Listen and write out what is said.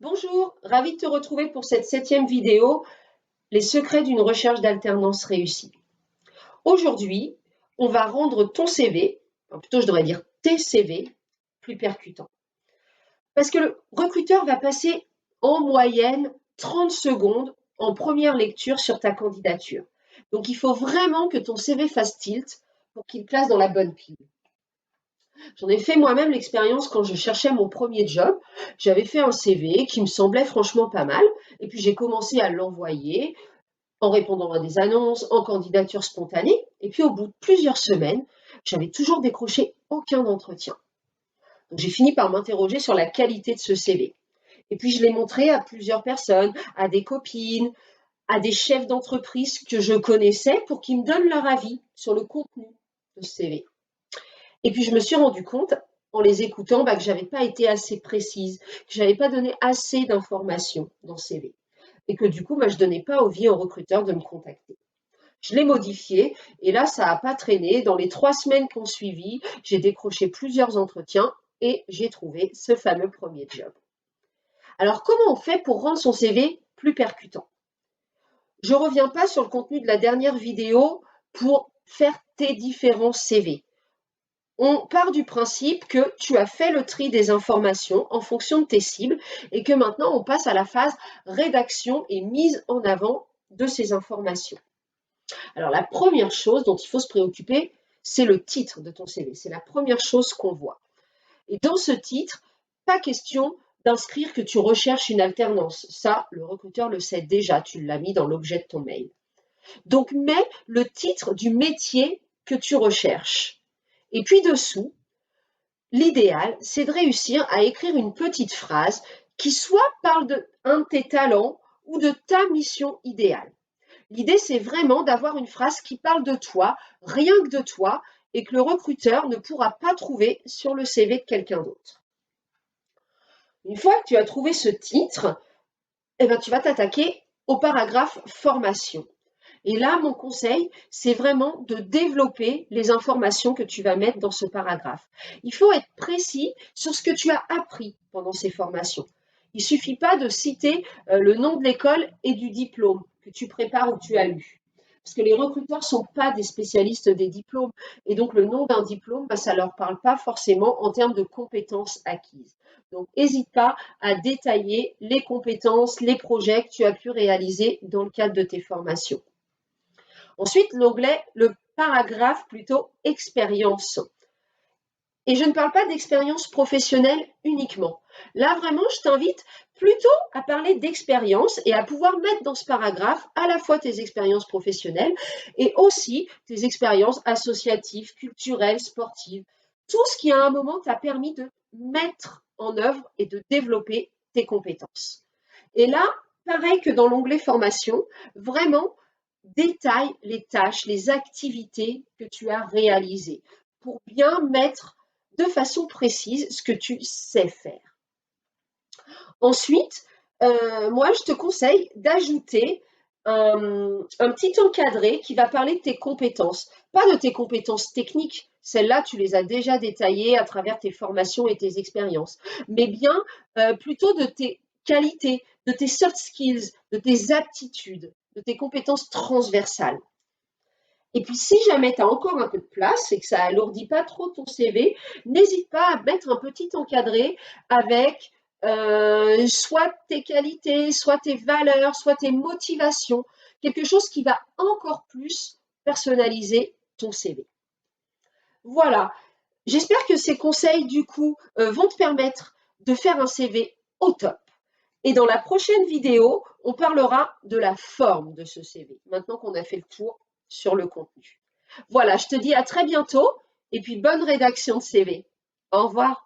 Bonjour, ravi de te retrouver pour cette 7e vidéo, les secrets d'une recherche d'alternance réussie. Aujourd'hui, on va rendre ton CV, enfin plutôt je devrais dire tes CV, plus percutants. Parce que le recruteur va passer en moyenne 30 secondes en première lecture sur ta candidature. Donc il faut vraiment que ton CV fasse tilt pour qu'il place dans la bonne pile. J'en ai fait moi-même l'expérience quand je cherchais mon premier job. J'avais fait un CV qui me semblait franchement pas mal. Et puis j'ai commencé à l'envoyer en répondant à des annonces, en candidature spontanée. Et puis au bout de plusieurs semaines, j'avais toujours décroché aucun entretien. Donc j'ai fini par m'interroger sur la qualité de ce CV. Et puis je l'ai montré à plusieurs personnes, à des copines, à des chefs d'entreprise que je connaissais pour qu'ils me donnent leur avis sur le contenu de ce CV. Et puis je me suis rendu compte, en les écoutant, que je n'avais pas été assez précise, que je n'avais pas donné assez d'informations dans ce CV. Et que du coup, je ne donnais pas envie aux recruteurs de me contacter. Je l'ai modifié et là, ça n'a pas traîné. Dans les 3 semaines qui ont suivi, j'ai décroché plusieurs entretiens et j'ai trouvé ce fameux premier job. Alors, comment on fait pour rendre son CV plus percutant? Je ne reviens pas sur le contenu de la dernière vidéo pour faire tes différents CV. On part du principe que tu as fait le tri des informations en fonction de tes cibles et que maintenant on passe à la phase rédaction et mise en avant de ces informations. Alors la première chose dont il faut se préoccuper, c'est le titre de ton CV. C'est la première chose qu'on voit. Et dans ce titre, pas question d'inscrire que tu recherches une alternance. Ça, le recruteur le sait déjà, tu l'as mis dans l'objet de ton mail. Donc mets le titre du métier que tu recherches. Et puis dessous, l'idéal, c'est de réussir à écrire une petite phrase qui soit parle d'un de tes talents ou de ta mission idéale. L'idée, c'est vraiment d'avoir une phrase qui parle de toi, rien que de toi, et que le recruteur ne pourra pas trouver sur le CV de quelqu'un d'autre. Une fois que tu as trouvé ce titre, tu vas t'attaquer au paragraphe formation. Et là, mon conseil, c'est vraiment de développer les informations que tu vas mettre dans ce paragraphe. Il faut être précis sur ce que tu as appris pendant ces formations. Il ne suffit pas de citer le nom de l'école et du diplôme que tu prépares ou que tu as eu. Parce que les recruteurs ne sont pas des spécialistes des diplômes. Et donc, le nom d'un diplôme, ça ne leur parle pas forcément en termes de compétences acquises. Donc, n'hésite pas à détailler les compétences, les projets que tu as pu réaliser dans le cadre de tes formations. Ensuite, l'onglet, le paragraphe plutôt expérience. Et je ne parle pas d'expérience professionnelle uniquement. Là, vraiment, je t'invite plutôt à parler d'expérience et à pouvoir mettre dans ce paragraphe à la fois tes expériences professionnelles et aussi tes expériences associatives, culturelles, sportives. Tout ce qui à un moment t'a permis de mettre en œuvre et de développer tes compétences. Et là, pareil que dans l'onglet formation, vraiment, détaille les tâches, les activités que tu as réalisées pour bien mettre de façon précise ce que tu sais faire. Ensuite, moi, je te conseille d'ajouter un petit encadré qui va parler de tes compétences, pas de tes compétences techniques. Celles-là, tu les as déjà détaillées à travers tes formations et tes expériences, mais bien plutôt de tes qualités, de tes soft skills, de tes aptitudes, de tes compétences transversales. Et puis, si jamais tu as encore un peu de place et que ça alourdit pas trop ton CV, n'hésite pas à mettre un petit encadré avec soit tes qualités, soit tes valeurs, soit tes motivations, quelque chose qui va encore plus personnaliser ton CV. Voilà, j'espère que ces conseils, du coup, vont te permettre de faire un CV au top. Et dans la prochaine vidéo, on parlera de la forme de ce CV, maintenant qu'on a fait le tour sur le contenu. Voilà, je te dis à très bientôt et puis bonne rédaction de CV. Au revoir.